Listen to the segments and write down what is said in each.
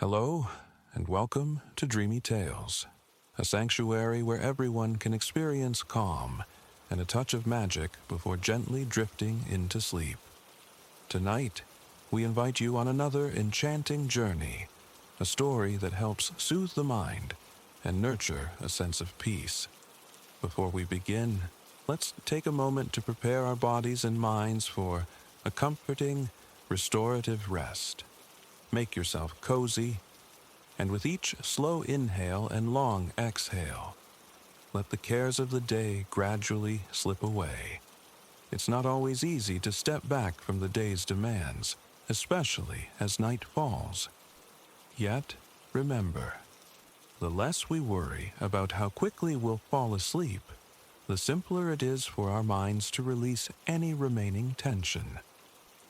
Hello, and welcome to Dreamy Tales, a sanctuary where everyone can experience calm and a touch of magic before gently drifting into sleep. Tonight, we invite you on another enchanting journey, a story that helps soothe the mind and nurture a sense of peace. Before we begin, let's take a moment to prepare our bodies and minds for a comforting, restorative rest. Make yourself cozy, and with each slow inhale and long exhale, let the cares of the day gradually slip away. It's not always easy to step back from the day's demands, especially as night falls. Yet, remember, the less we worry about how quickly we'll fall asleep, the simpler it is for our minds to release any remaining tension.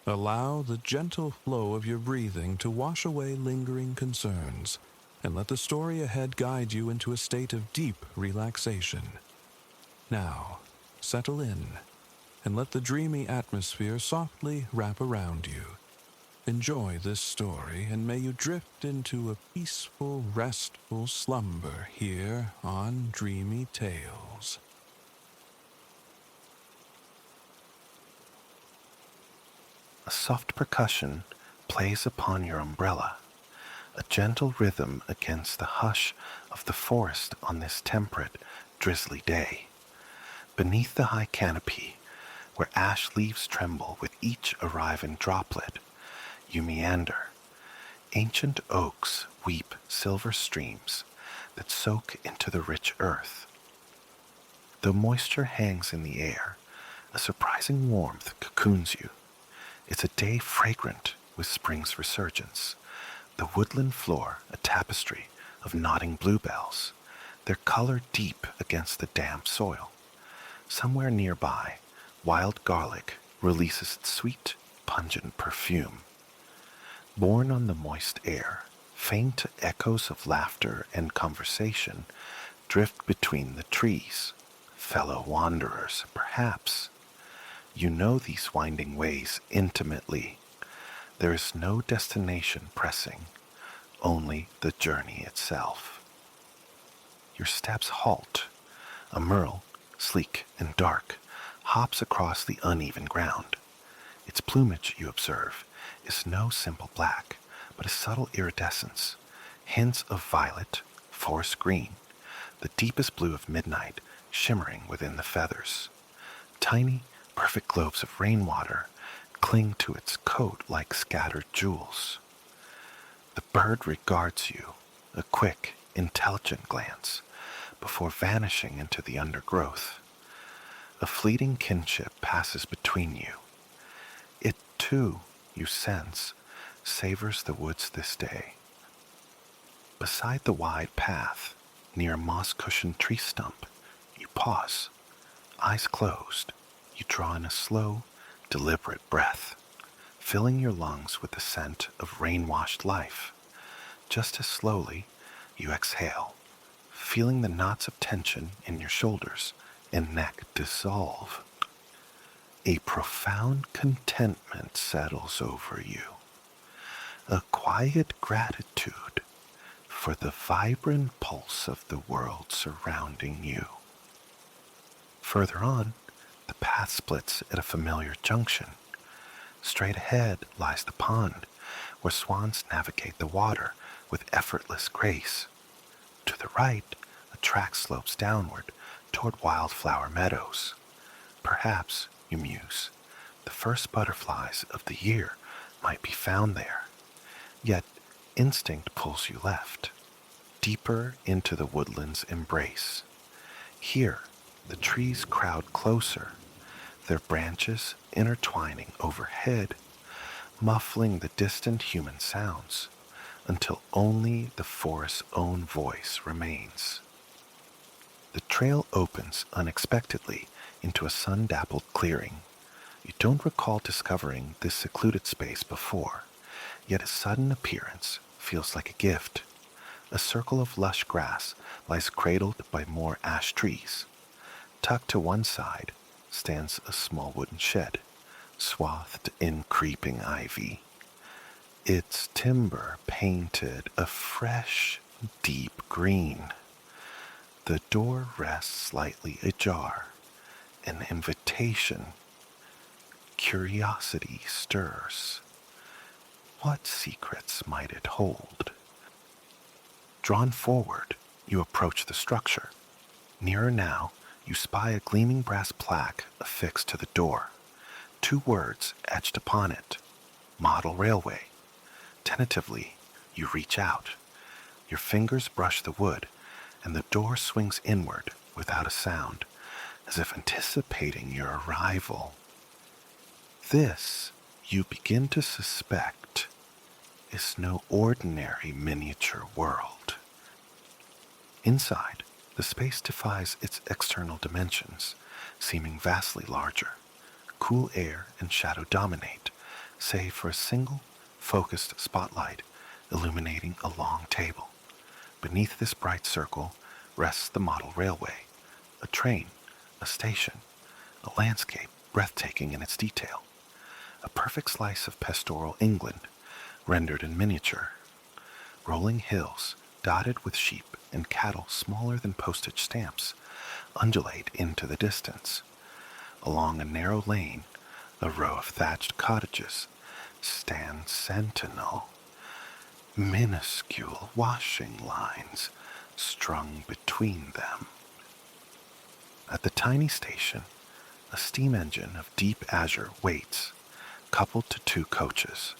Allow the gentle flow of your breathing to wash away lingering concerns, and let the story ahead guide you into a state of deep relaxation. Now, settle in, and let the dreamy atmosphere softly wrap around you. Enjoy this story, and may you drift into a peaceful, restful slumber here on Dreamy Tales. A soft percussion plays upon your umbrella, a gentle rhythm against the hush of the forest on this temperate, drizzly day. Beneath the high canopy, where ash leaves tremble with each arriving droplet, you meander. Ancient oaks weep silver streams that soak into the rich earth. Though moisture hangs in the air, a surprising warmth cocoons you. It's a day fragrant with spring's resurgence. The woodland floor a tapestry of nodding bluebells, their color deep against the damp soil. Somewhere nearby, wild garlic releases its sweet, pungent perfume. Borne on the moist air, faint echoes of laughter and conversation drift between the trees. Fellow wanderers, perhaps. You know these winding ways intimately. There is no destination pressing, only the journey itself. Your steps halt. A merle, sleek and dark, hops across the uneven ground. Its plumage, you observe, is no simple black, but a subtle iridescence, hints of violet, forest green, the deepest blue of midnight shimmering within the feathers. Tiny, perfect globes of rainwater cling to its coat like scattered jewels. The bird regards you, a quick, intelligent glance, before vanishing into the undergrowth. A fleeting kinship passes between you. It, too, you sense, savors the woods this day. Beside the wide path, near a moss-cushioned tree stump, you pause, eyes closed. You draw in a slow, deliberate breath, filling your lungs with the scent of rain-washed life. Just as slowly, you exhale, feeling the knots of tension in your shoulders and neck dissolve. A profound contentment settles over you, a quiet gratitude for the vibrant pulse of the world surrounding you. Further on, the path splits at a familiar junction. Straight ahead lies the pond, where swans navigate the water with effortless grace. To the right, a track slopes downward toward wildflower meadows. Perhaps, you muse, the first butterflies of the year might be found there. Yet, instinct pulls you left, deeper into the woodland's embrace. Here, the trees crowd closer, their branches intertwining overhead, muffling the distant human sounds, until only the forest's own voice remains. The trail opens unexpectedly into a sun-dappled clearing. You don't recall discovering this secluded space before, yet its sudden appearance feels like a gift. A circle of lush grass lies cradled by more ash trees. Tucked to one side stands a small wooden shed, swathed in creeping ivy. its timber painted a fresh, deep green. The door rests slightly ajar, an invitation. Curiosity stirs. What secrets might it hold? Drawn forward, you approach the structure. Nearer now, you spy a gleaming brass plaque affixed to the door. 2 words etched upon it: Model Railway. Tentatively, you reach out. Your fingers brush the wood, and the door swings inward without a sound, as if anticipating your arrival. This, you begin to suspect, is no ordinary miniature world. Inside, the space defies its external dimensions, seeming vastly larger. Cool air and shadow dominate, save for a single, focused spotlight illuminating a long table. Beneath this bright circle rests the model railway, a train, a station, a landscape breathtaking in its detail, a perfect slice of pastoral England, rendered in miniature. Rolling hills, dotted with sheep and cattle smaller than postage stamps, undulate into the distance. Along a narrow lane, a row of thatched cottages stand sentinel. Minuscule washing lines strung between them. At the tiny station, a steam engine of deep azure waits, coupled to 2 coaches.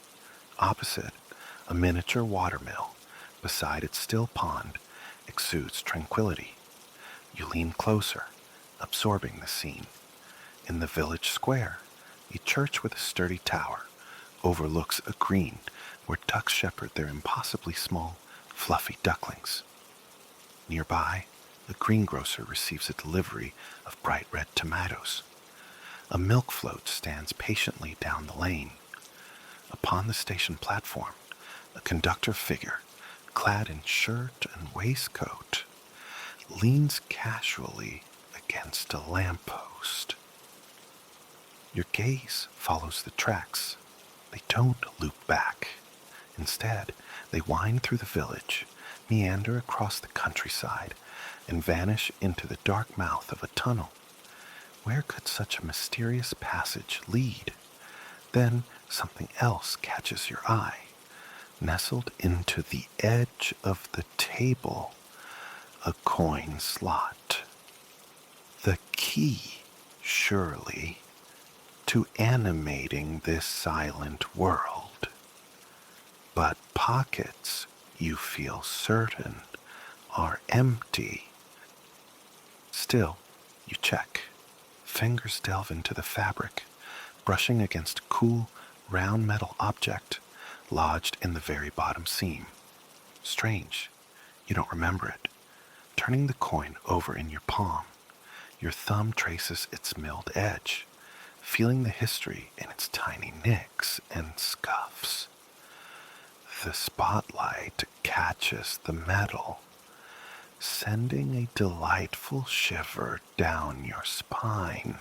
Opposite, a miniature watermill beside its still pond exudes tranquility. You lean closer, absorbing the scene. In the village square, a church with a sturdy tower overlooks a green where ducks shepherd their impossibly small, fluffy ducklings. Nearby, a greengrocer receives a delivery of bright red tomatoes. A milk float stands patiently down the lane. Upon the station platform, a conductor figure, clad in shirt and waistcoat, leans casually against a lamppost. Your gaze follows the tracks. They don't loop back. Instead, they wind through the village, meander across the countryside, and vanish into the dark mouth of a tunnel. Where could such a mysterious passage lead? Then something else catches your eye. Nestled into the edge of the table, a coin slot. The key, surely, to animating this silent world. But pockets, you feel certain, are empty. Still, you check. Fingers delve into the fabric, brushing against a cool, round metal object lodged in the very bottom seam. Strange, you don't remember it. Turning the coin over in your palm, your thumb traces its milled edge, feeling the history in its tiny nicks and scuffs. The spotlight catches the metal, sending a delightful shiver down your spine.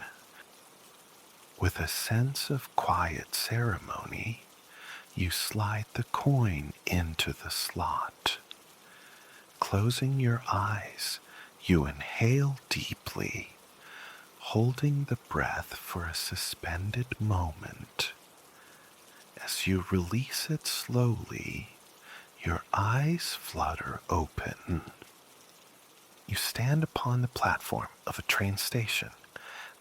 With a sense of quiet ceremony, you slide the coin into the slot. Closing your eyes, you inhale deeply, holding the breath for a suspended moment. As you release it slowly, your eyes flutter open. You stand upon the platform of a train station,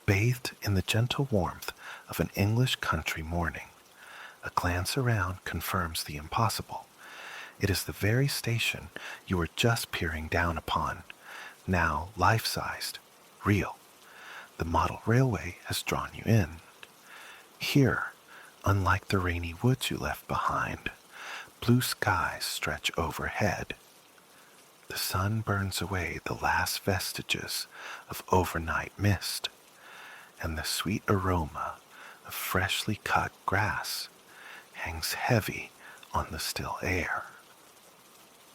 bathed in the gentle warmth of an English country morning. A glance around confirms the impossible. It is the very station you were just peering down upon, now life-sized, real. The model railway has drawn you in. Here, unlike the rainy woods you left behind, blue skies stretch overhead. The sun burns away the last vestiges of overnight mist, and the sweet aroma of freshly cut grass hangs heavy on the still air.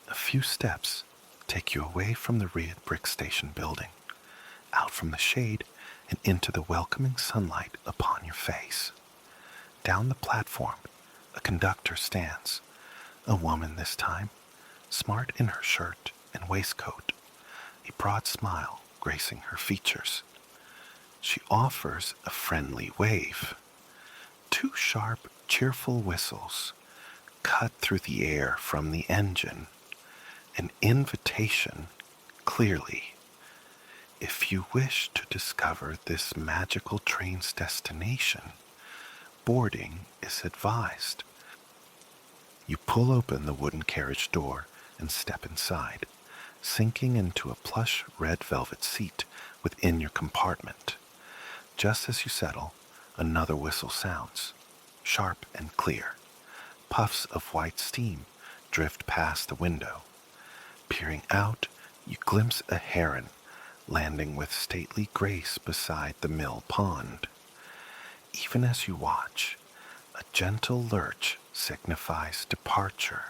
A few steps take you away from the red brick station building, out from the shade and into the welcoming sunlight upon your face. Down the platform, A conductor stands, a woman this time, smart in her shirt and waistcoat, a broad smile gracing her features. She offers a friendly wave. Two sharp, cheerful whistles cut through the air from the engine, an invitation, clearly. If you wish to discover this magical train's destination, boarding is advised. You pull open the wooden carriage door and step inside, sinking into a plush red velvet seat within your compartment. Just as you settle, another whistle sounds, sharp and clear. Puffs of white steam drift past the window. Peering out, you glimpse a heron landing with stately grace beside the mill pond. Even as you watch, a gentle lurch signifies departure.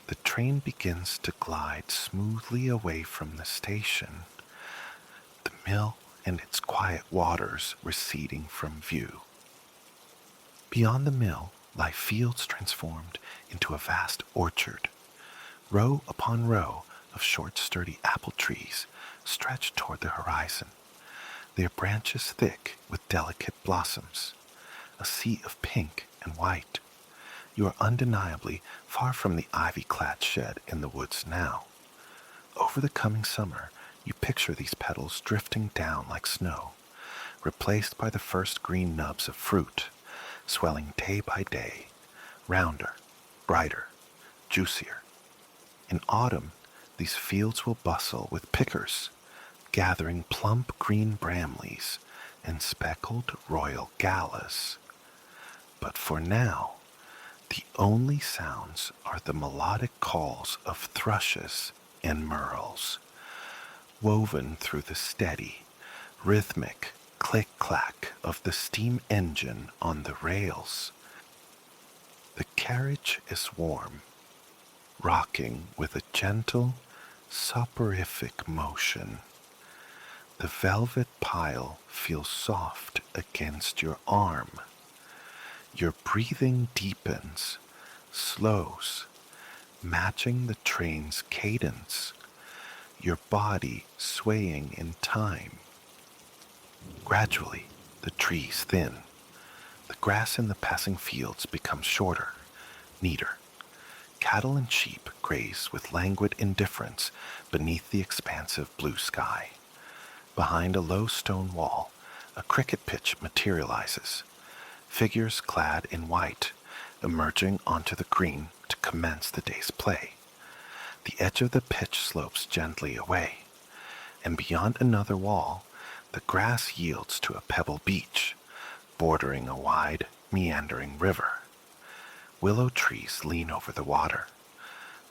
The train begins to glide smoothly away from the station, the mill and its quiet waters receding from view. Beyond the mill lie fields transformed into a vast orchard. Row upon row of short, sturdy apple trees stretch toward the horizon, their branches thick with delicate blossoms, a sea of pink and white. You are undeniably far from the ivy-clad shed in the woods now. Over the coming summer, you picture these petals drifting down like snow, replaced by the first green nubs of fruit, swelling day by day, rounder, brighter, juicier. In autumn, these fields will bustle with pickers, gathering plump green bramleys and speckled royal galas. But for now, the only sounds are the melodic calls of thrushes and merles, woven through the steady, rhythmic click-clack of the steam engine on the rails. The carriage is warm, rocking with a gentle, soporific motion. The velvet pile feels soft against your arm. Your breathing deepens, slows, matching the train's cadence, your body swaying in time. Gradually, the trees thin. The grass in the passing fields becomes shorter, neater. Cattle and sheep graze with languid indifference beneath the expansive blue sky. Behind a low stone wall, a cricket pitch materializes, figures clad in white emerging onto the green to commence the day's play. The edge of the pitch slopes gently away, and beyond another wall, the grass yields to a pebble beach, bordering a wide, meandering river. Willow trees lean over the water,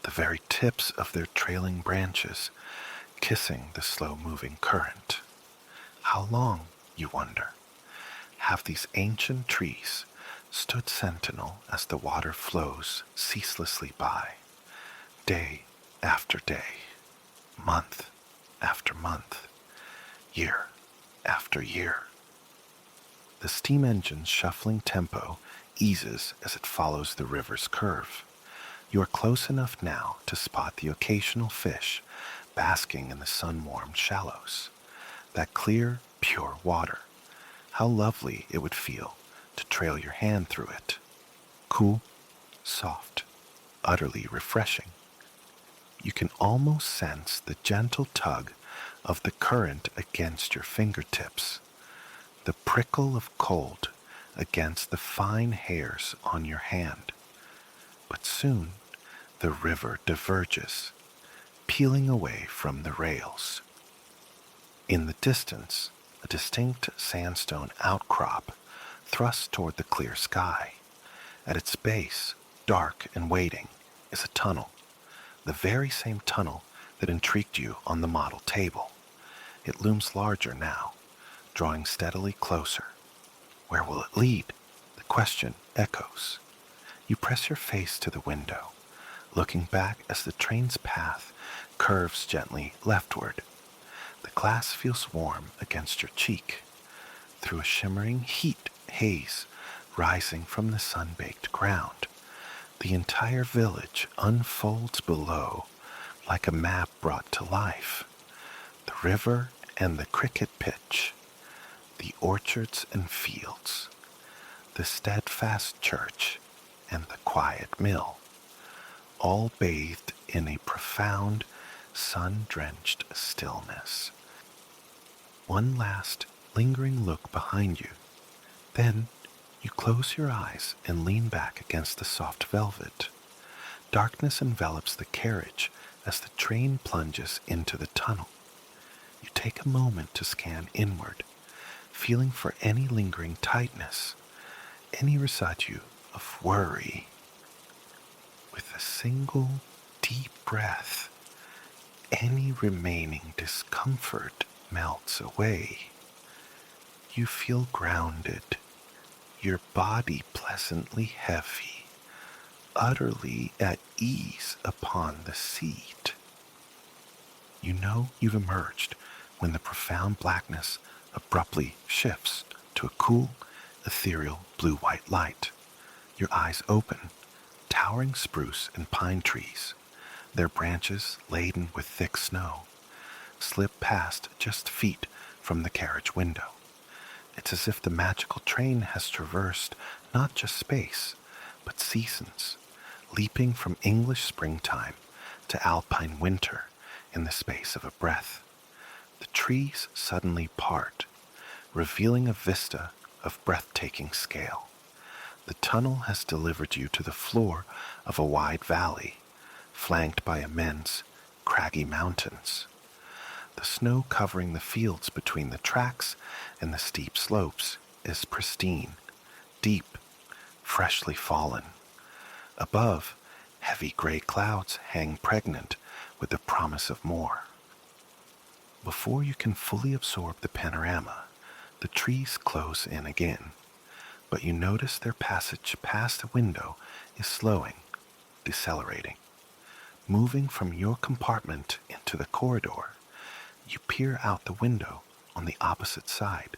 the very tips of their trailing branches kissing the slow-moving current. How long, you wonder, have these ancient trees stood sentinel as the water flows ceaselessly by, day after day, month after month, year after year? The steam engine's shuffling tempo eases as it follows the river's curve. You are close enough now to spot the occasional fish basking in the sun-warmed shallows. That clear, pure water. How lovely it would feel to trail your hand through it. Cool, soft, utterly refreshing. You can almost sense the gentle tug of the current against your fingertips, the prickle of cold against the fine hairs on your hand. But soon the river diverges, peeling away from the rails. In the distance, a distinct sandstone outcrop thrusts toward the clear sky. At its base, dark and waiting, is a tunnel, the very same tunnel that intrigued you on the model table. It looms larger now, drawing steadily closer. Where will it lead? The question echoes. You press your face to the window, looking back as the train's path curves gently leftward. The glass feels warm against your cheek. Through a shimmering heat haze rising from the sun-baked ground. The entire village unfolds below like a map brought to life. The river and the cricket pitch, the orchards and fields, the steadfast church and the quiet mill, all bathed in a profound, sun-drenched stillness. One last, lingering look behind you. Then you close your eyes and lean back against the soft velvet. Darkness envelops the carriage as the train plunges into the tunnel. You take a moment to scan inward, feeling for any lingering tightness, any residue of worry. With a single deep breath, any remaining discomfort melts away. You feel grounded, your body pleasantly heavy, utterly at ease upon the seat. You know you've emerged when the profound blackness abruptly shifts to a cool, ethereal blue-white light. Your eyes open, towering spruce and pine trees, their branches laden with thick snow, slip past just feet from the carriage window. It's as if the magical train has traversed not just space, but seasons, leaping from English springtime to alpine winter in the space of a breath. The trees suddenly part, revealing a vista of breathtaking scale. The tunnel has delivered you to the floor of a wide valley, flanked by immense, craggy mountains. The snow covering the fields between the tracks and the steep slopes is pristine, deep, freshly fallen. Above, heavy gray clouds hang pregnant with the promise of more. Before you can fully absorb the panorama, the trees close in again, but you notice their passage past the window is slowing, decelerating. Moving from your compartment into the corridor, you peer out the window on the opposite side.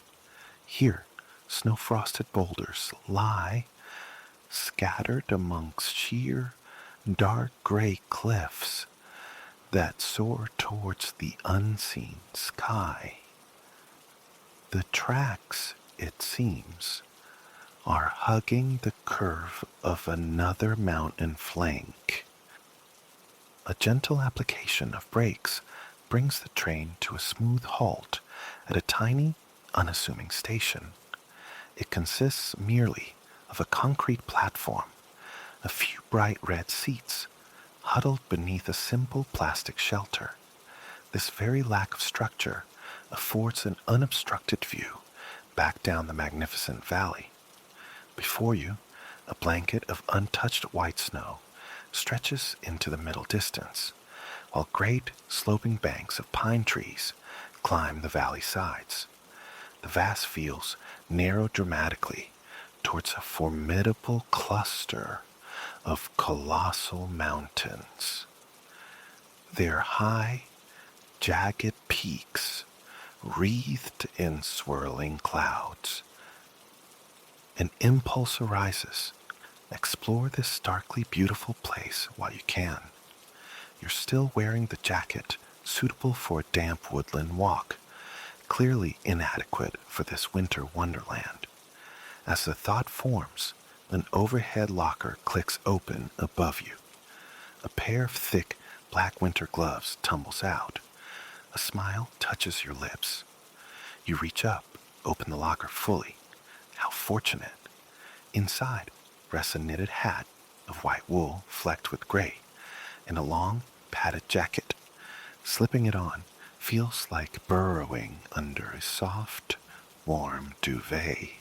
Here, snow-frosted boulders lie scattered amongst sheer, dark gray cliffs that soar towards the unseen sky. The tracks, it seems, are hugging the curve of another mountain flank. A gentle application of brakes brings the train to a smooth halt at a tiny, unassuming station. It consists merely of a concrete platform, a few bright red seats huddled beneath a simple plastic shelter. This very lack of structure affords an unobstructed view back down the magnificent valley. Before you, a blanket of untouched white snow stretches into the middle distance, while great sloping banks of pine trees climb the valley sides. The vast fields narrow dramatically towards a formidable cluster of colossal mountains. Their high, jagged peaks wreathed in swirling clouds. An impulse arises. Explore this starkly beautiful place while you can. You're still wearing the jacket suitable for a damp woodland walk, clearly inadequate for this winter wonderland. As the thought forms, an overhead locker clicks open above you. A pair of thick black winter gloves tumbles out. A smile touches your lips. You reach up, open the locker fully. How fortunate. Inside rests a knitted hat of white wool flecked with gray, and a long, padded jacket. Slipping it on feels like burrowing under a soft, warm duvet.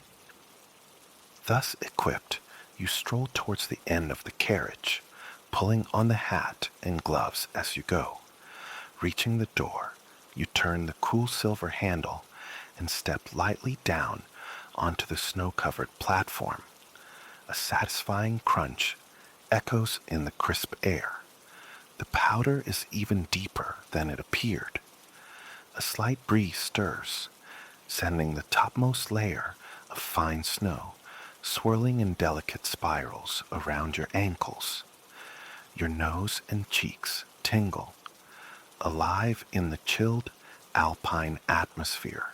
Thus equipped, you stroll towards the end of the carriage, pulling on the hat and gloves as you go. Reaching the door, you turn the cool silver handle and step lightly down onto the snow-covered platform. A satisfying crunch echoes in the crisp air. The powder is even deeper than it appeared. A slight breeze stirs, sending the topmost layer of fine snow swirling in delicate spirals around your ankles. Your nose and cheeks tingle, alive in the chilled alpine atmosphere.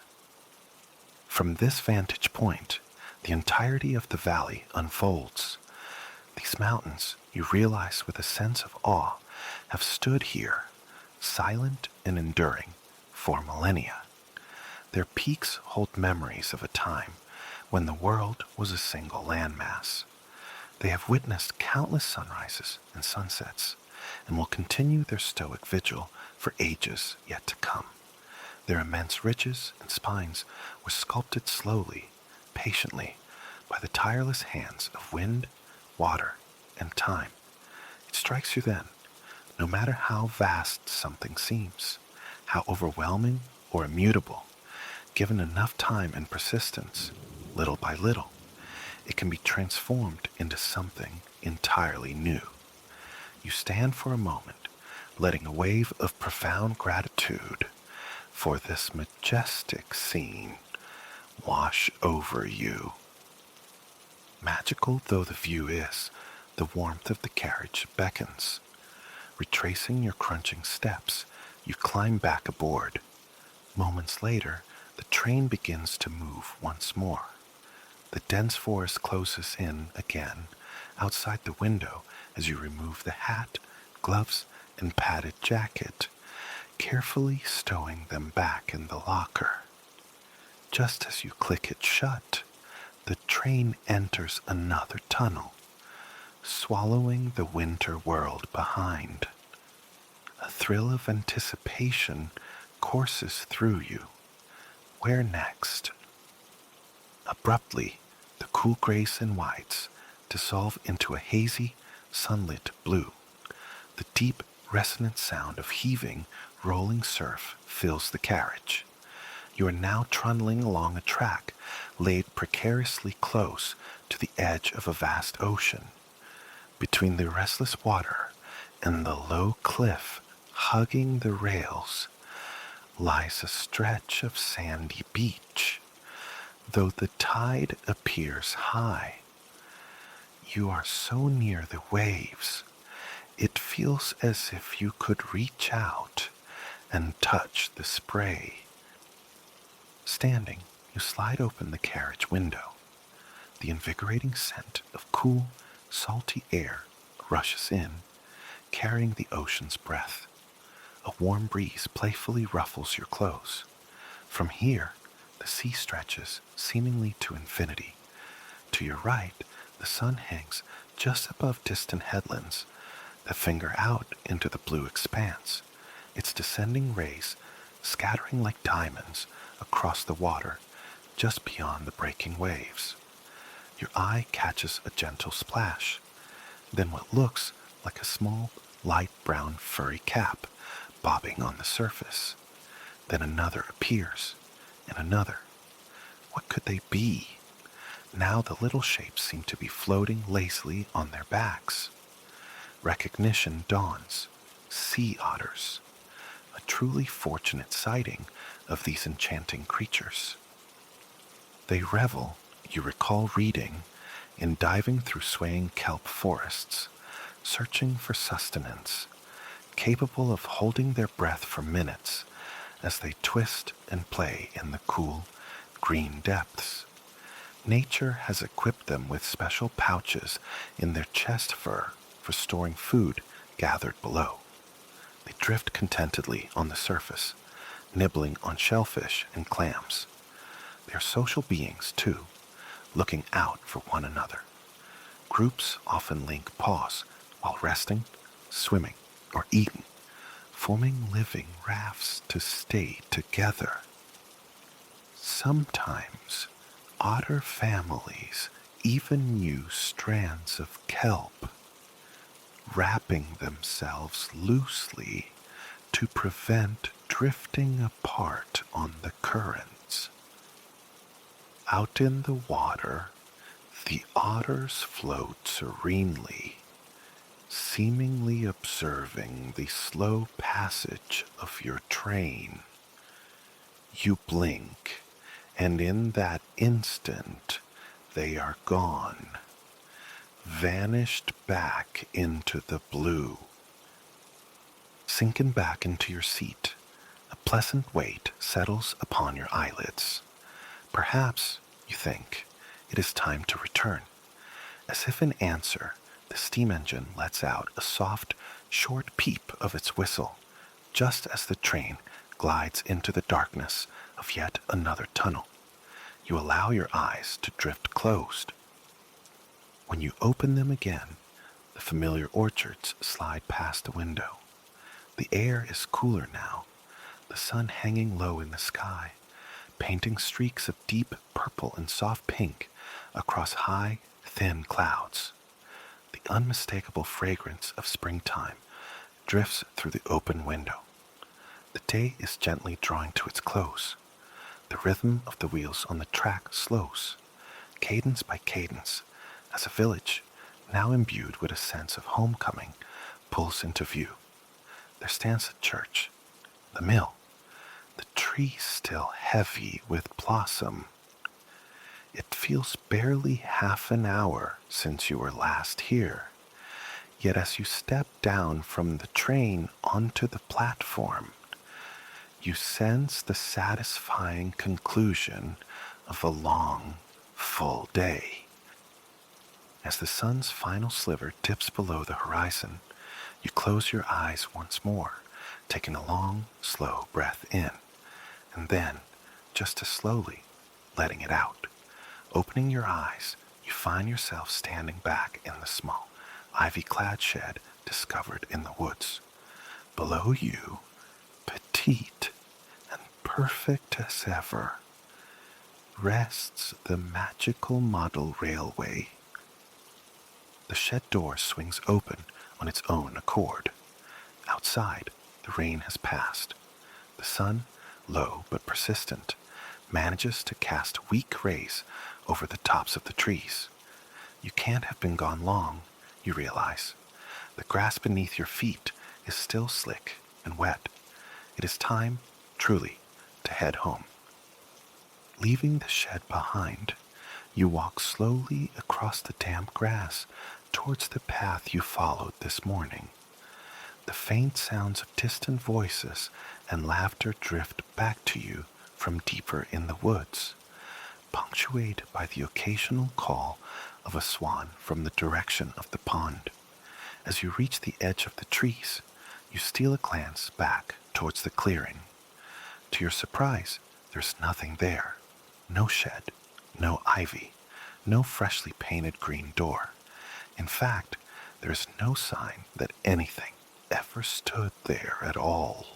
From this vantage point, the entirety of the valley unfolds. These mountains, you realize with a sense of awe, have stood here, silent and enduring, for millennia. Their peaks hold memories of a time when the world was a single landmass. They have witnessed countless sunrises and sunsets, and will continue their stoic vigil for ages yet to come. Their immense ridges and spines were sculpted slowly, patiently, by the tireless hands of wind, water, and time. It strikes you then, no matter how vast something seems, how overwhelming or immutable, given enough time and persistence, little by little, it can be transformed into something entirely new. You stand for a moment, letting a wave of profound gratitude for this majestic scene wash over you. Magical though the view is, the warmth of the carriage beckons. Retracing your crunching steps, you climb back aboard. Moments later, the train begins to move once more. The dense forest closes in again outside the window as you remove the hat, gloves, and padded jacket, carefully stowing them back in the locker. Just as you click it shut, the train enters another tunnel, swallowing the winter world behind. A thrill of anticipation courses through you. Where next? Abruptly, the cool grays and whites dissolve into a hazy, sunlit blue. The deep, resonant sound of heaving, rolling surf fills the carriage. You are now trundling along a track laid precariously close to the edge of a vast ocean. Between the restless water and the low cliff hugging the rails lies a stretch of sandy beach. Though the tide appears high, you are so near the waves, it feels as if you could reach out and touch the spray. Standing, you slide open the carriage window. The invigorating scent of cool, salty air rushes in, carrying the ocean's breath. A warm breeze playfully ruffles your clothes. From here, the sea stretches seemingly to infinity. To your right, the sun hangs just above distant headlands that finger out into the blue expanse, its descending rays scattering like diamonds across the water just beyond the breaking waves. Your eye catches a gentle splash, then what looks like a small, light brown furry cap bobbing on the surface. Then another appears, and another. What could they be? Now the little shapes seem to be floating lazily on their backs. Recognition dawns. Sea otters. A truly fortunate sighting of these enchanting creatures. They revel, you recall reading, in diving through swaying kelp forests, searching for sustenance, capable of holding their breath for minutes as they twist and play in the cool, green depths. Nature has equipped them with special pouches in their chest fur for storing food gathered below. They drift contentedly on the surface, nibbling on shellfish and clams. They are social beings, too, looking out for one another. Groups often link paws while resting, swimming, or eating, forming living rafts to stay together. Sometimes, otter families even use strands of kelp, wrapping themselves loosely to prevent drifting apart on the currents. Out in the water, the otters float serenely, seemingly observing the slow passage of your train. You blink, and in that instant, they are gone, vanished back into the blue. Sinking back into your seat, a pleasant weight settles upon your eyelids. Perhaps, you think, it is time to return. As if in answer, the steam engine lets out a soft, short peep of its whistle, just as the train glides into the darkness of yet another tunnel. You allow your eyes to drift closed. When you open them again, the familiar orchards slide past the window. The air is cooler now, the sun hanging low in the sky, painting streaks of deep purple and soft pink across high, thin clouds. The unmistakable fragrance of springtime drifts through the open window. The day is gently drawing to its close. The rhythm of the wheels on the track slows, cadence by cadence, as a village, now imbued with a sense of homecoming, pulls into view. There stands a church, the mill, the trees still heavy with blossom. It feels barely half an hour since you were last here, yet as you step down from the train onto the platform, you sense the satisfying conclusion of a long, full day. As the sun's final sliver dips below the horizon, you close your eyes once more, taking a long, slow breath in, and then, just as slowly, letting it out. Opening your eyes, you find yourself standing back in the small, ivy-clad shed discovered in the woods. Below you, petite and perfect as ever, rests the magical model railway. The shed door swings open on its own accord. Outside, the rain has passed. The sun, low but persistent, manages to cast weak rays over the tops of the trees. You can't have been gone long, you realize. The grass beneath your feet is still slick and wet. It is time, truly, to head home. Leaving the shed behind, you walk slowly across the damp grass towards the path you followed this morning. The faint sounds of distant voices and laughter drift back to you from deeper in the woods, punctuated by the occasional call of a swan from the direction of the pond. As you reach the edge of the trees, you steal a glance back towards the clearing. To your surprise, there's nothing there. No shed, no ivy, no freshly painted green door. In fact, there is no sign that anything ever stood there at all.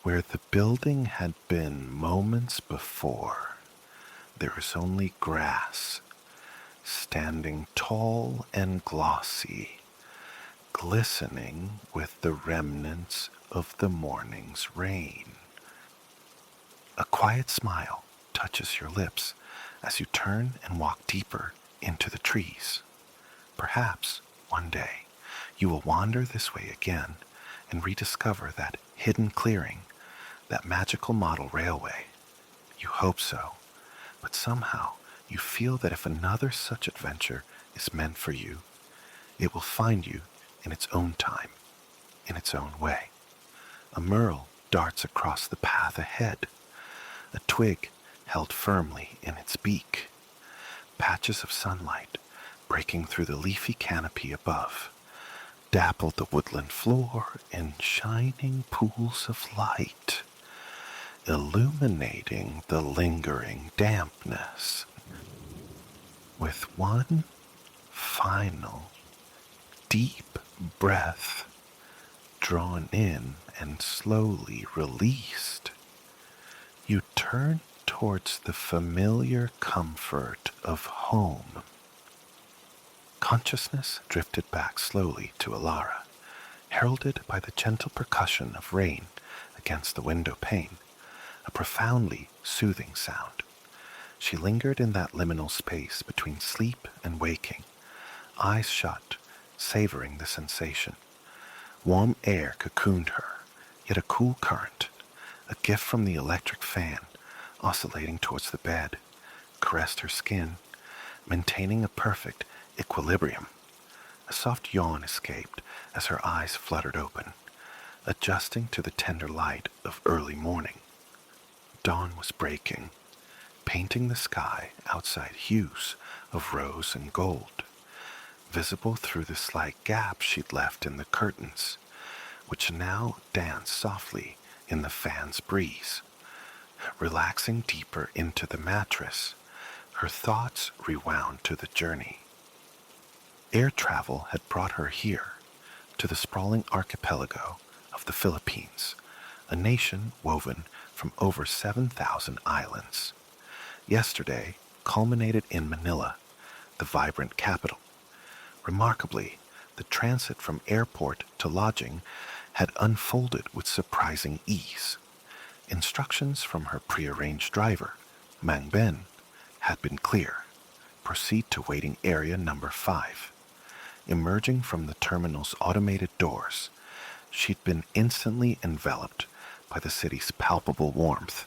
Where the building had been moments before, there is only grass, standing tall and glossy, glistening with the remnants of the morning's rain. A quiet smile touches your lips as you turn and walk deeper into the trees. Perhaps, one day, you will wander this way again and rediscover that hidden clearing, that magical model railway. You hope so, but somehow you feel that if another such adventure is meant for you, it will find you in its own time, in its own way. A merle darts across the path ahead, a twig held firmly in its beak, patches of sunlight breaking through the leafy canopy above, dappled the woodland floor in shining pools of light, illuminating the lingering dampness. With one final, deep breath drawn in and slowly released, you turn towards the familiar comfort of home. Consciousness drifted back slowly to Alara, heralded by the gentle percussion of rain against the window pane, a profoundly soothing sound. She lingered in that liminal space between sleep and waking, eyes shut, savoring the sensation. Warm air cocooned her, yet a cool current, a gift from the electric fan, oscillating towards the bed, caressed her skin, maintaining a perfect equilibrium. A soft yawn escaped as her eyes fluttered open, adjusting to the tender light of early morning. Dawn was breaking, painting the sky outside hues of rose and gold, visible through the slight gap she'd left in the curtains, which now danced softly in the fan's breeze. Relaxing deeper into the mattress, her thoughts rewound to the journey. Air travel had brought her here, to the sprawling archipelago of the Philippines, a nation woven from over 7,000 islands. Yesterday culminated in Manila, the vibrant capital. Remarkably, the transit from airport to lodging had unfolded with surprising ease. Instructions from her prearranged driver, Mang Ben, had been clear. Proceed to waiting area number 5. Emerging from the terminal's automated doors, she'd been instantly enveloped by the city's palpable warmth,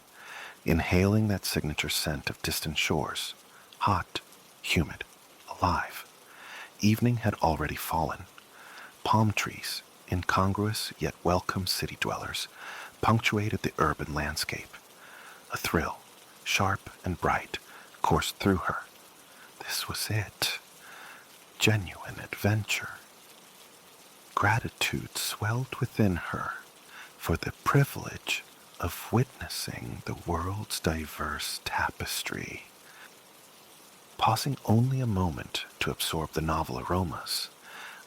inhaling that signature scent of distant shores, hot, humid, alive. Evening had already fallen. Palm trees, incongruous yet welcome city dwellers, punctuated the urban landscape. A thrill, sharp and bright, coursed through her. This was it. Genuine adventure. Gratitude swelled within her for the privilege of witnessing the world's diverse tapestry. Pausing only a moment to absorb the novel aromas,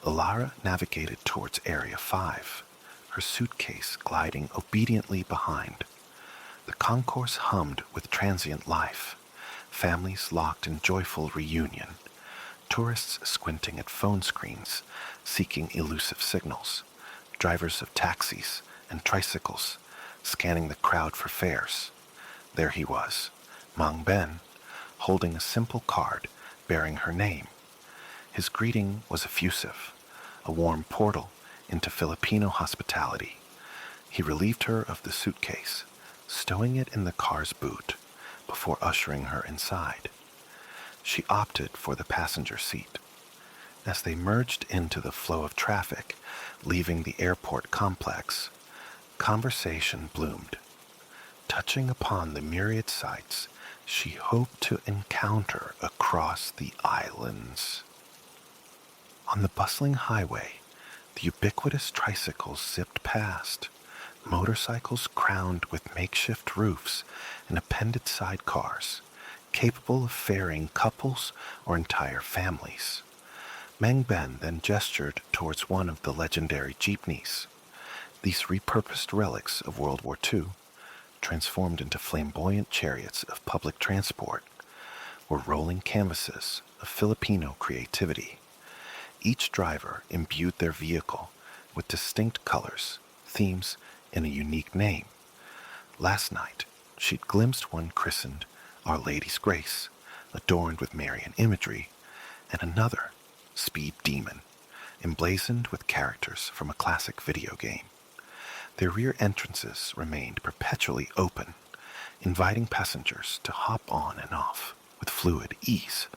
Alara navigated towards Area 5, her suitcase gliding obediently behind. The concourse hummed with transient life, families locked in joyful reunion, tourists squinting at phone screens, seeking elusive signals, drivers of taxis and tricycles scanning the crowd for fares. There he was, Mang Ben, holding a simple card bearing her name. His greeting was effusive, a warm portal into Filipino hospitality. He relieved her of the suitcase, stowing it in the car's boot before ushering her inside. She opted for the passenger seat. As they merged into the flow of traffic, leaving the airport complex, conversation bloomed, touching upon the myriad sights she hoped to encounter across the islands. On the bustling highway, the ubiquitous tricycles zipped past, motorcycles crowned with makeshift roofs and appended sidecars, capable of ferrying couples or entire families. Mang Ben then gestured towards one of the legendary jeepneys. These repurposed relics of World War II, transformed into flamboyant chariots of public transport, were rolling canvases of Filipino creativity. Each driver imbued their vehicle with distinct colors, themes, and a unique name. Last night, she'd glimpsed one christened Our Lady's Grace, adorned with Marian imagery, and another, Speed Demon, emblazoned with characters from a classic video game. Their rear entrances remained perpetually open, inviting passengers to hop on and off with fluid ease.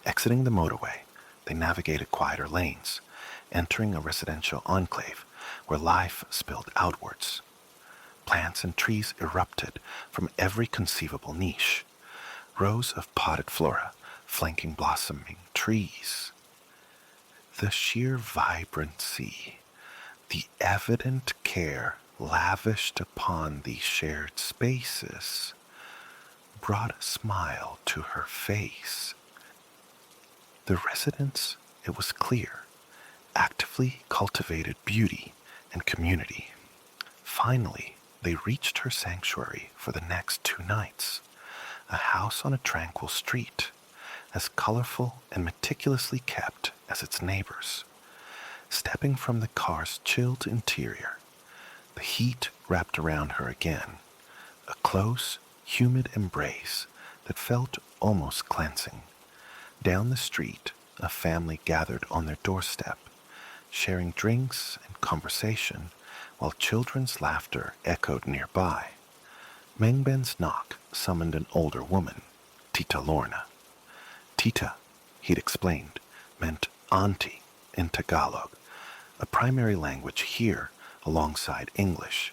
Exiting the motorway, they navigated quieter lanes, entering a residential enclave where life spilled outwards. Plants and trees erupted from every conceivable niche, rows of potted flora flanking blossoming trees. The sheer vibrancy, the evident care lavished upon these shared spaces, brought a smile to her face. The residents, it was clear, actively cultivated beauty and community. Finally, they reached her sanctuary for the next 2 nights, a house on a tranquil street, as colorful and meticulously kept as its neighbors. Stepping from the car's chilled interior, the heat wrapped around her again, a close, humid embrace that felt almost cleansing. Down the street, a family gathered on their doorstep, sharing drinks and conversation while children's laughter echoed nearby. Mang Ben's knock summoned an older woman. Tita Lorna. Tita, he'd explained, meant auntie in Tagalog, a primary language here alongside English.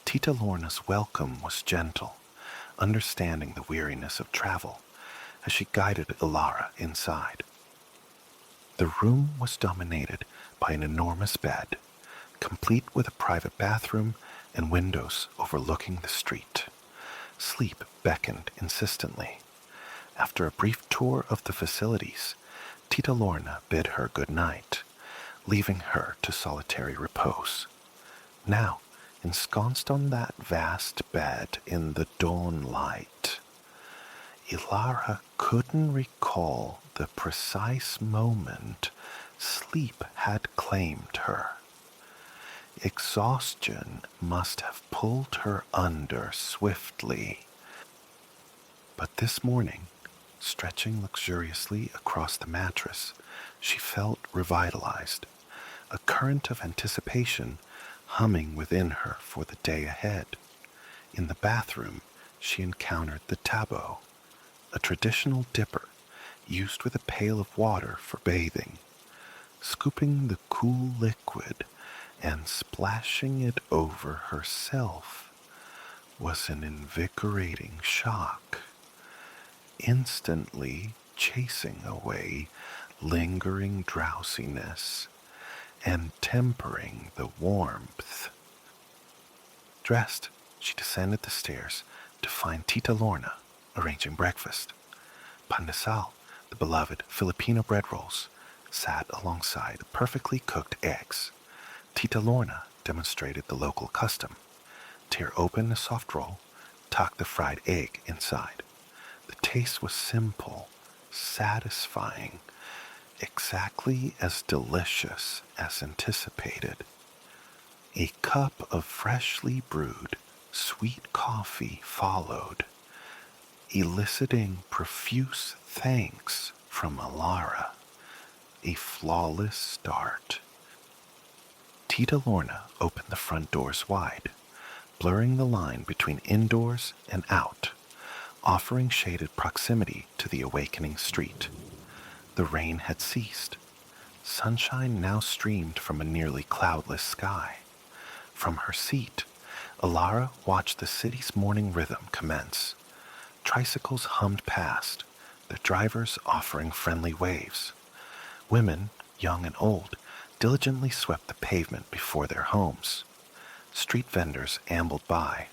Tita Lorna's welcome was gentle, understanding the weariness of travel as she guided Ilara inside. The room was dominated by an enormous bed, complete with a private bathroom and windows overlooking the street. Sleep beckoned insistently. After a brief tour of the facilities, Tita Lorna bid her good night, leaving her to solitary repose. Now, ensconced on that vast bed in the dawn light, Ilara couldn't recall the precise moment sleep had claimed her. Exhaustion must have pulled her under swiftly. But this morning, stretching luxuriously across the mattress, she felt revitalized, a current of anticipation humming within her for the day ahead. In the bathroom, she encountered the tabou, a traditional dipper used with a pail of water for bathing. Scooping the cool liquid and splashing it over herself was an invigorating shock, instantly chasing away lingering drowsiness and tempering the warmth. Dressed, she descended the stairs to find Tita Lorna arranging breakfast. Pandesal, the beloved Filipino bread rolls, sat alongside perfectly cooked eggs. Tita Lorna demonstrated the local custom. Tear open a soft roll, tuck the fried egg inside. The taste was simple, satisfying, exactly as delicious as anticipated. A cup of freshly brewed, sweet coffee followed, eliciting profuse thanks from Ilara. A flawless start. Tita Lorna opened the front doors wide, blurring the line between indoors and out, offering shaded proximity to the awakening street. The rain had ceased. Sunshine now streamed from a nearly cloudless sky. From her seat, Ilara watched the city's morning rhythm commence. Tricycles hummed past, their drivers offering friendly waves. Women, young and old, diligently swept the pavement before their homes. Street vendors ambled by,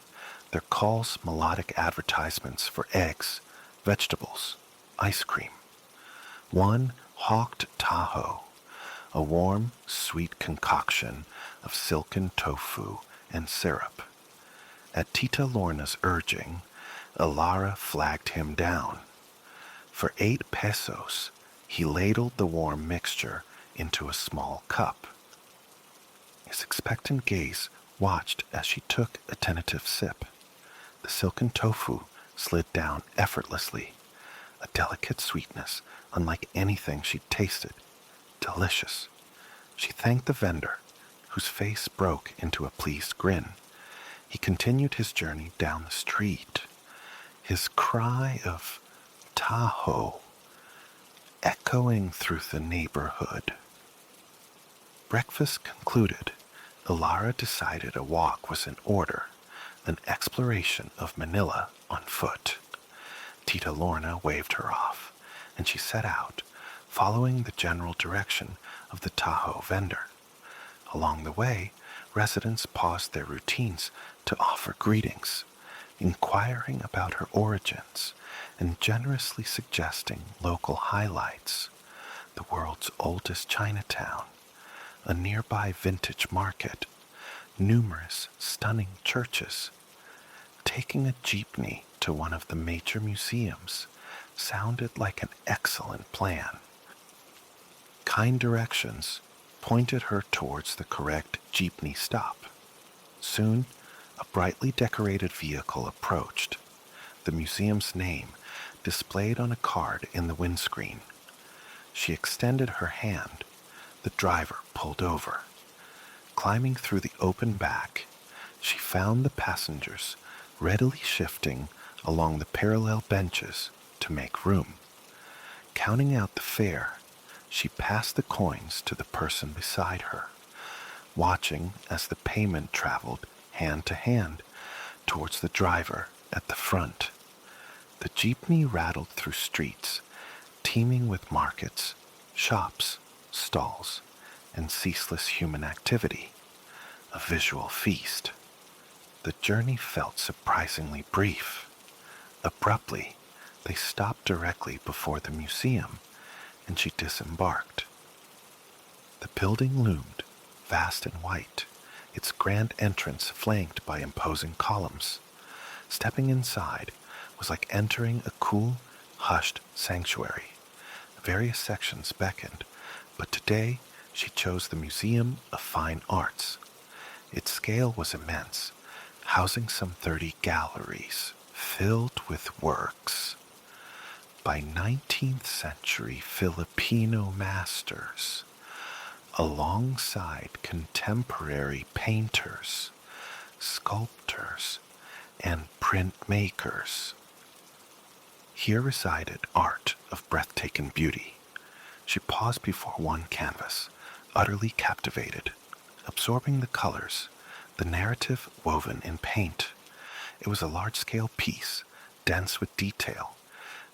their calls melodic advertisements for eggs, vegetables, ice cream. One hawked taho, a warm, sweet concoction of silken tofu and syrup. At Tita Lorna's urging, Ilara flagged him down. For 8 pesos, he ladled the warm mixture into a small cup. His expectant gaze watched as she took a tentative sip. The silken tofu slid down effortlessly, a delicate sweetness unlike anything she'd tasted. Delicious. She thanked the vendor, whose face broke into a pleased grin. He continued his journey down the street, his cry of Tahoe echoing through the neighborhood. Breakfast concluded, Ilara decided a walk was in order, an exploration of Manila on foot. Tita Lorna waved her off, and she set out, following the general direction of the Tahoe vendor. Along the way, residents paused their routines to offer greetings, inquiring about her origins and generously suggesting local highlights: the world's oldest Chinatown, a nearby vintage market, numerous stunning churches. Taking a jeepney to one of the major museums sounded like an excellent plan. Kind directions pointed her towards the correct jeepney stop. Soon, a brightly decorated vehicle approached, the museum's name displayed on a card in the windscreen. She extended her hand. The driver pulled over. Climbing through the open back, she found the passengers readily shifting along the parallel benches to make room. Counting out the fare, she passed the coins to the person beside her, watching as the payment traveled hand to hand towards the driver at the front. The jeepney rattled through streets teeming with markets, shops, stalls, and ceaseless human activity, a visual feast. The journey felt surprisingly brief. Abruptly, they stopped directly before the museum, and she disembarked. The building loomed, vast and white, its grand entrance flanked by imposing columns. Stepping inside was like entering a cool, hushed sanctuary. Various sections beckoned, but today she chose the Museum of Fine Arts. Its scale was immense, housing some 30 galleries filled with works by 19th century Filipino masters, alongside contemporary painters, sculptors, and printmakers. Here resided art of breathtaking beauty. She paused before one canvas, utterly captivated, absorbing the colors, the narrative woven in paint. It was a large-scale piece, dense with detail,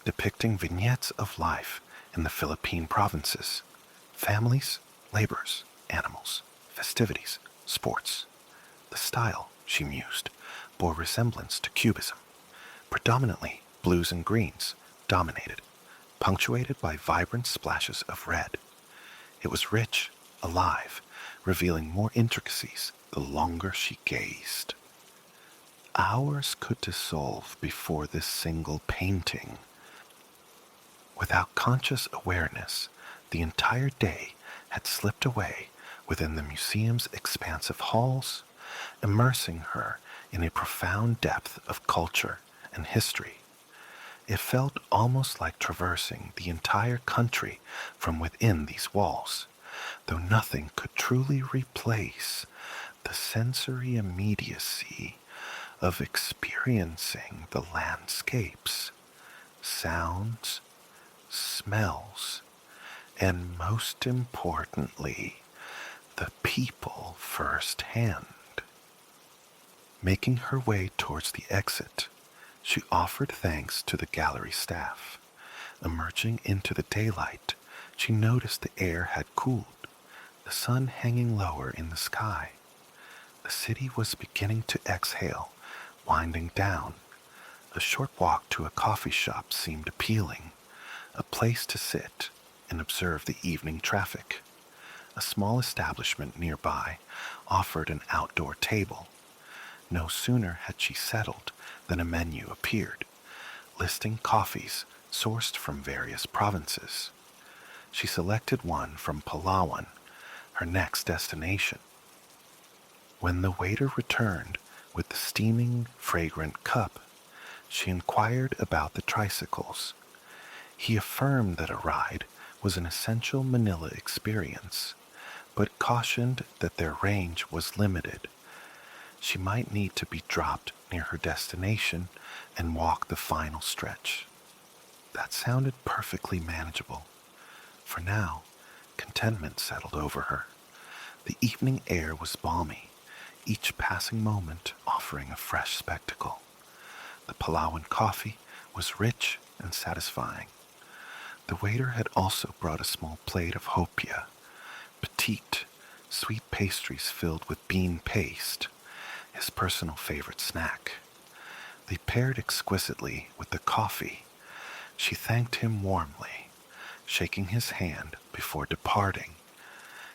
depicting vignettes of life in the Philippine provinces, families, labors, animals, festivities, sports. The style, she mused, bore resemblance to Cubism. Predominantly, blues and greens dominated, punctuated by vibrant splashes of red. It was rich, alive, revealing more intricacies the longer she gazed. Hours could dissolve before this single painting. Without conscious awareness, the entire day had slipped away within the museum's expansive halls, immersing her in a profound depth of culture and history. It felt almost like traversing the entire country from within these walls, though nothing could truly replace the sensory immediacy of experiencing the landscapes, sounds, smells, and most importantly, the people firsthand. Making her way towards the exit, she offered thanks to the gallery staff. Emerging into the daylight, she noticed the air had cooled, the sun hanging lower in the sky. The city was beginning to exhale, winding down. A short walk to a coffee shop seemed appealing, a place to sit and observe the evening traffic. A small establishment nearby offered an outdoor table. No sooner had she settled than a menu appeared, listing coffees sourced from various provinces. She selected one from Palawan, her next destination. When the waiter returned with the steaming, fragrant cup, she inquired about the tricycles. He affirmed that a ride was an essential Manila experience, but cautioned that their range was limited. She might need to be dropped near her destination and walk the final stretch. That sounded perfectly manageable. For now, contentment settled over her. The evening air was balmy, each passing moment offering a fresh spectacle. The Palawan coffee was rich and satisfying. The waiter had also brought a small plate of hopia, petite, sweet pastries filled with bean paste, his personal favorite snack. They paired exquisitely with the coffee. She thanked him warmly, shaking his hand before departing.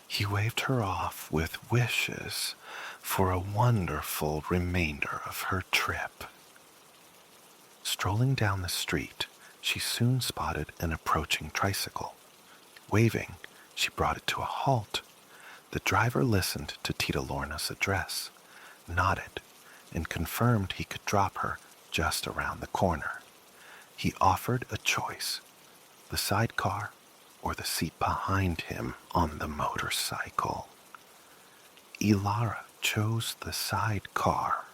He waved her off with wishes for a wonderful remainder of her trip. Strolling down the street, she soon spotted an approaching tricycle. Waving, she brought it to a halt. The driver listened to Tita Lorna's address, nodded, and confirmed he could drop her just around the corner. He offered a choice, the sidecar or the seat behind him on the motorcycle. Ilara chose the sidecar,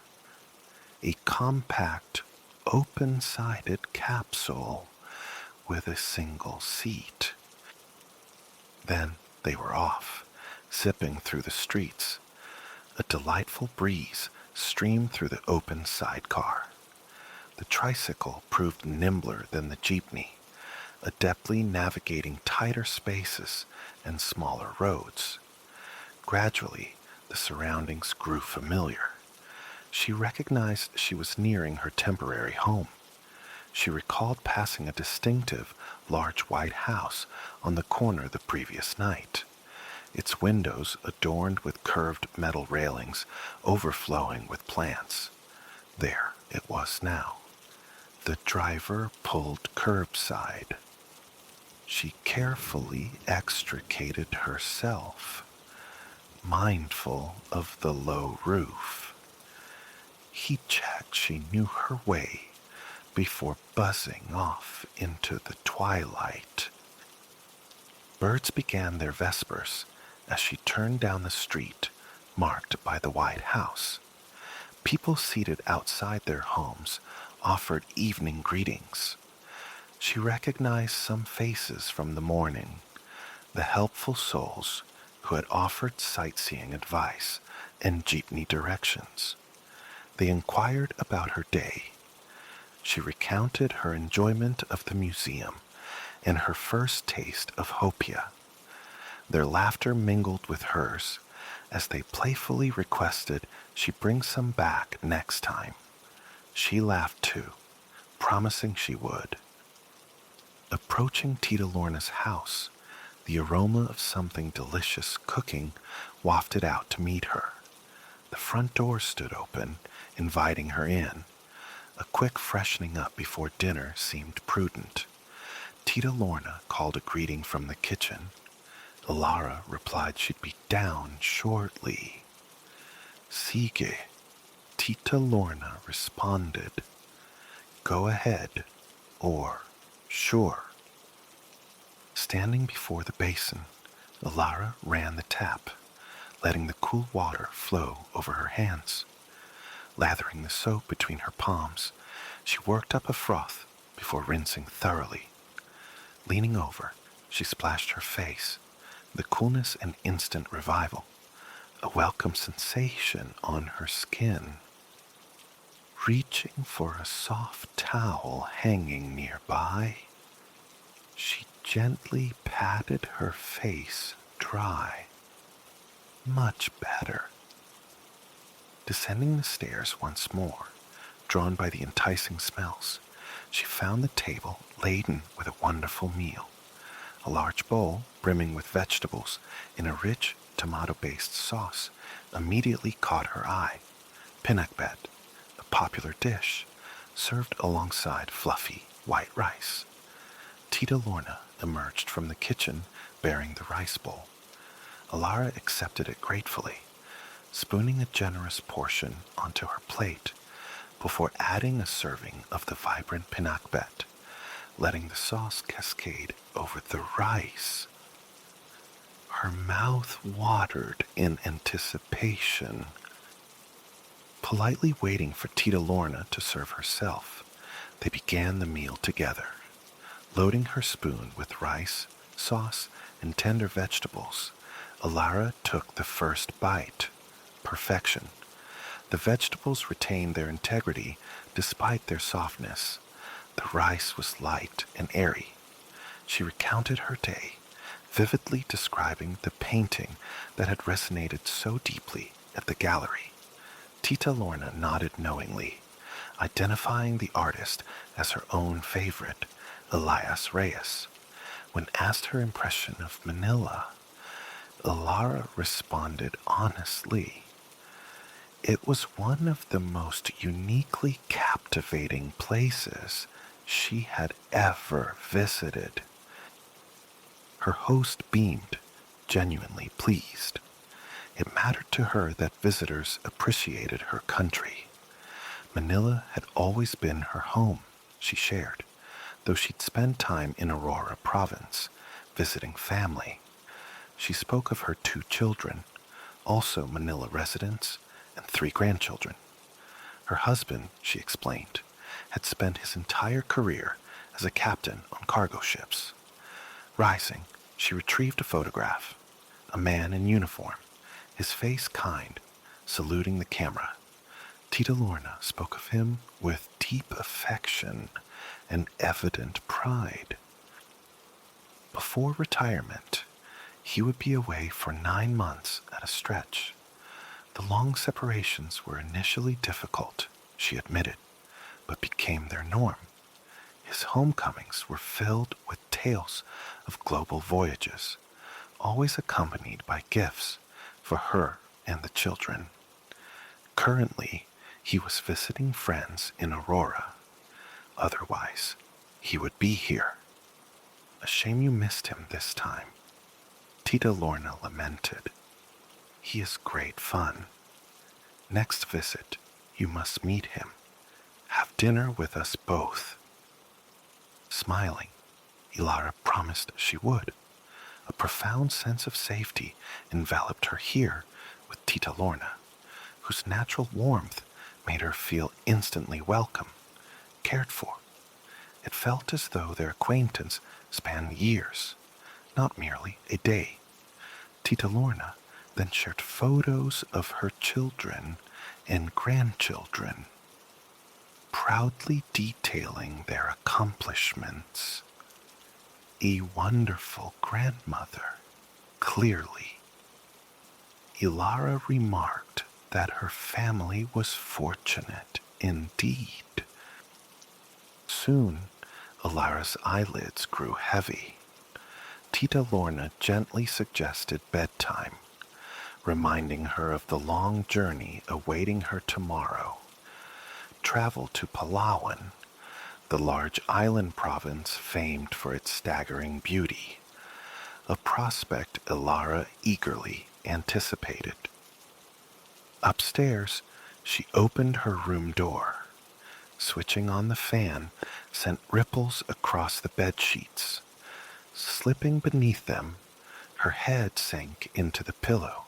a compact, open-sided capsule with a single seat. Then they were off, zipping through the streets. A delightful breeze streamed through the open sidecar. The tricycle proved nimbler than the jeepney, adeptly navigating tighter spaces and smaller roads. Gradually, the surroundings grew familiar. She recognized she was nearing her temporary home. She recalled passing a distinctive, large white house on the corner the previous night, its windows adorned with curved metal railings overflowing with plants. There it was now. The driver pulled curbside. She carefully extricated herself, mindful of the low roof. He checked she knew her way before buzzing off into the twilight. Birds began their vespers as she turned down the street marked by the White House. People seated outside their homes offered evening greetings. She recognized some faces from the morning, the helpful souls who had offered sightseeing advice and jeepney directions. They inquired about her day. She recounted her enjoyment of the museum and her first taste of hopia. Their laughter mingled with hers as they playfully requested she bring some back next time. She laughed too, promising she would. Approaching Tita Lorna's house, the aroma of something delicious cooking wafted out to meet her. The front door stood open, inviting her in. A quick freshening up before dinner seemed prudent. Tita Lorna called a greeting from the kitchen. Alara replied she'd be down shortly. Sigue, Tita Lorna responded. Go ahead, or sure. Standing before the basin, Alara ran the tap, letting the cool water flow over her hands. Lathering the soap between her palms, she worked up a froth before rinsing thoroughly. Leaning over, she splashed her face, the coolness an instant revival, a welcome sensation on her skin. Reaching for a soft towel hanging nearby, she gently patted her face dry. Much better. Descending the stairs once more, drawn by the enticing smells, she found the table laden with a wonderful meal. A large bowl brimming with vegetables in a rich tomato-based sauce immediately caught her eye. Pinakbet, a popular dish, served alongside fluffy white rice. Tita Lorna emerged from the kitchen bearing the rice bowl. Alara accepted it gratefully, spooning a generous portion onto her plate before adding a serving of the vibrant pinakbet, letting the sauce cascade over the rice. Her mouth watered in anticipation. Politely waiting for Tita Lorna to serve herself, they began the meal together. Loading her spoon with rice, sauce, and tender vegetables, Alara took the first bite. Perfection. The vegetables retained their integrity despite their softness. The rice was light and airy. She recounted her day, vividly describing the painting that had resonated so deeply at the gallery. Tita Lorna nodded knowingly, identifying the artist as her own favorite, Elias Reyes. When asked her impression of Manila, Alara responded honestly. It was one of the most uniquely captivating places she had ever visited. Her host beamed, genuinely pleased. It mattered to her that visitors appreciated her country. Manila had always been her home, she shared, though she'd spent time in Aurora province, visiting family. She spoke of her 2 children, also Manila residents, and 3 grandchildren. Her husband, she explained, had spent his entire career as a captain on cargo ships. Rising, she retrieved a photograph. A man in uniform, his face kind, saluting the camera. Tita Lorna spoke of him with deep affection and evident pride. Before retirement, he would be away for 9 months at a stretch. The long separations were initially difficult, she admitted, but became their norm. His homecomings were filled with tales of global voyages, always accompanied by gifts for her and the children. Currently, he was visiting friends in Aurora. Otherwise, he would be here. A shame you missed him this time, Tita Lorna lamented. He is great fun. Next visit, you must meet him. Have dinner with us both. Smiling, Ilara promised she would. A profound sense of safety enveloped her here with Tita Lorna, whose natural warmth made her feel instantly welcome, cared for. It felt as though their acquaintance spanned years, not merely a day. Tita Lorna then shared photos of her children and grandchildren, proudly detailing their accomplishments. A wonderful grandmother, clearly. Ilara remarked that her family was fortunate indeed. Soon, Ilara's eyelids grew heavy. Tita Lorna gently suggested bedtime, reminding her of the long journey awaiting her tomorrow. Travel to Palawan, the large island province famed for its staggering beauty, a prospect Ilara eagerly anticipated. Upstairs, she opened her room door. Switching on the fan sent ripples across the bed sheets. Slipping beneath them, her head sank into the pillow.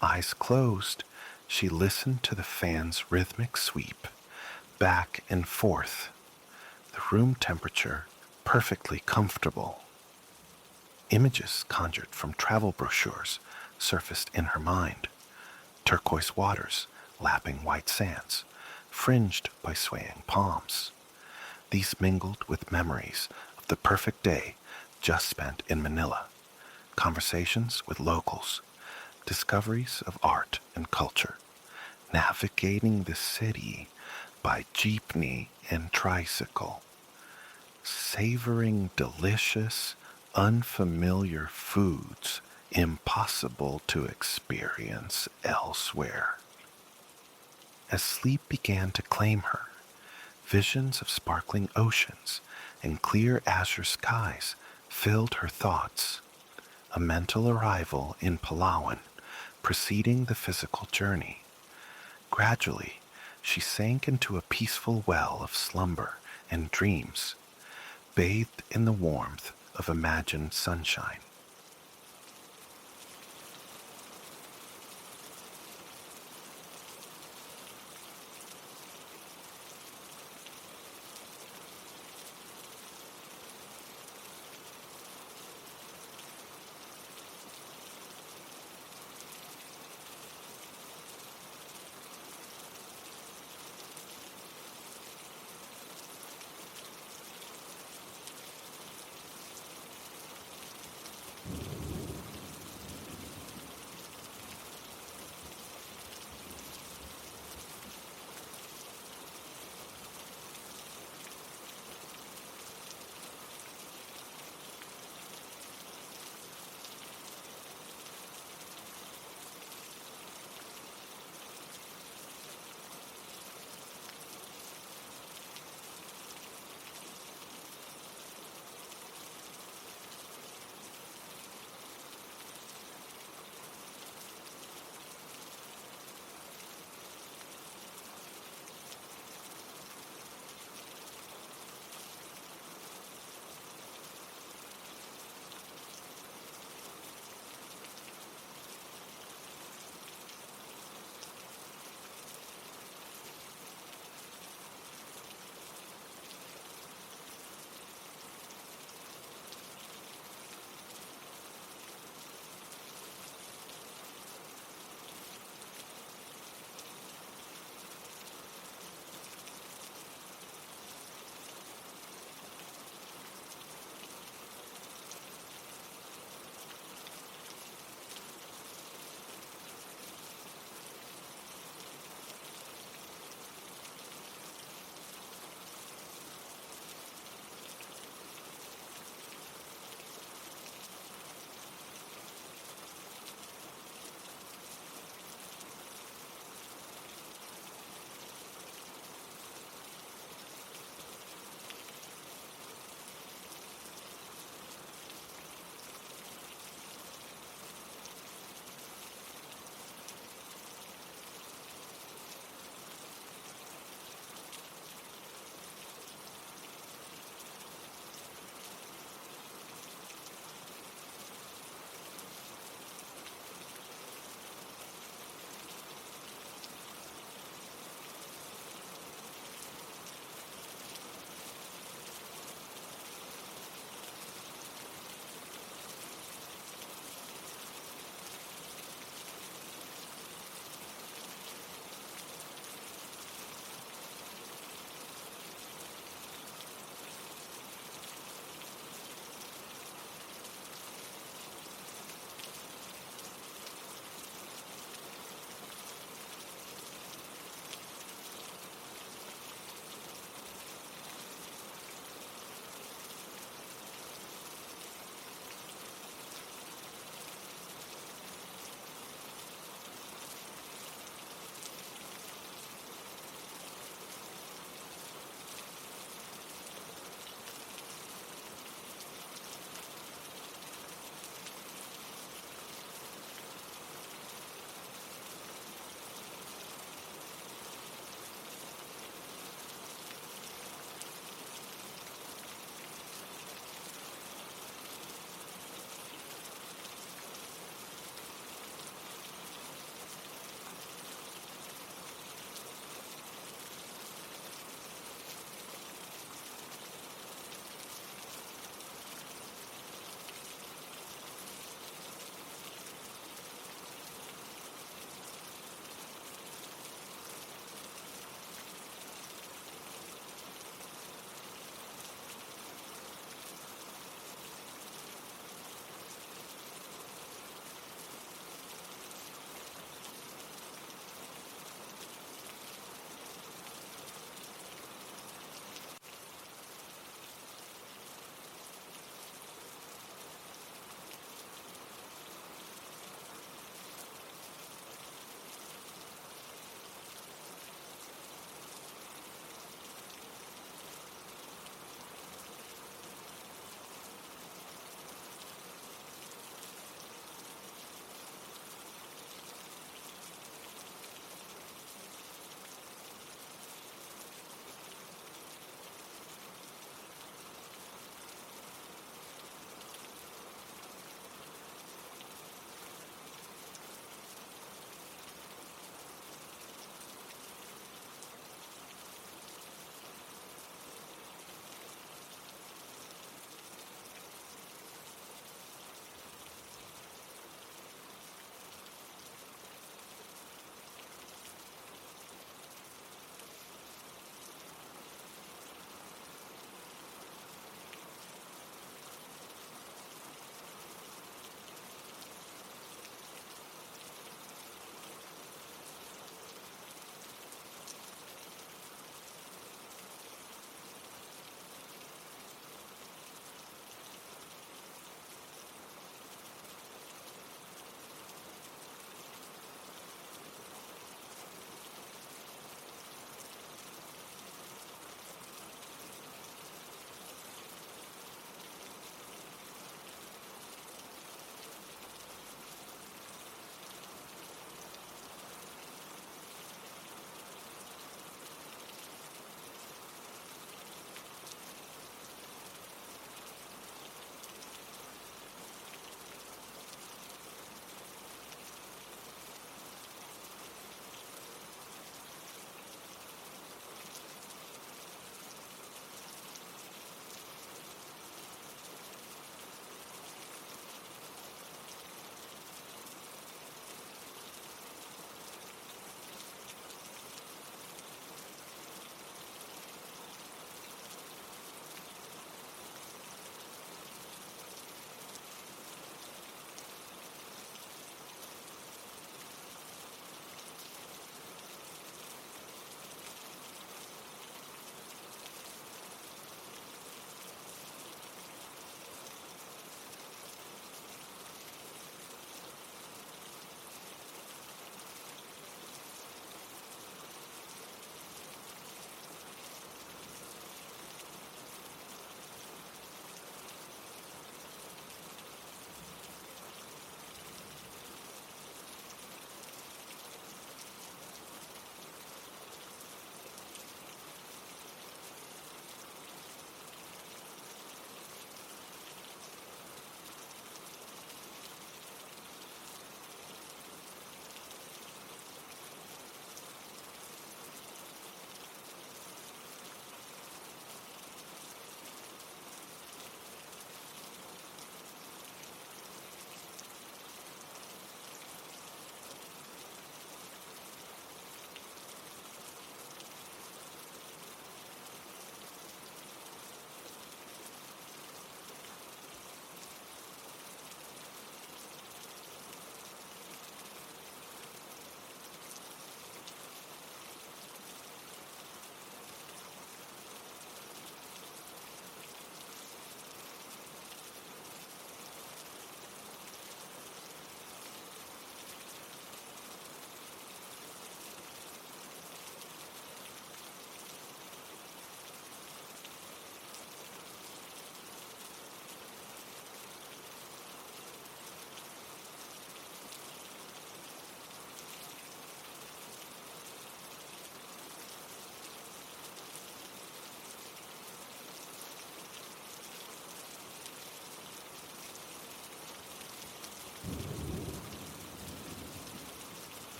Eyes closed, she listened to the fan's rhythmic sweep, back and forth. The room temperature perfectly comfortable. Images conjured from travel brochures surfaced in her mind. Turquoise waters lapping white sands, fringed by swaying palms. These mingled with memories of the perfect day just spent in Manila, conversations with locals, discoveries of art and culture, navigating the city by jeepney and tricycle, savoring delicious, unfamiliar foods impossible to experience elsewhere. As sleep began to claim her, visions of sparkling oceans and clear azure skies filled her thoughts. A mental arrival in Palawan preceding the physical journey. Gradually, she sank into a peaceful well of slumber and dreams, bathed in the warmth of imagined sunshine.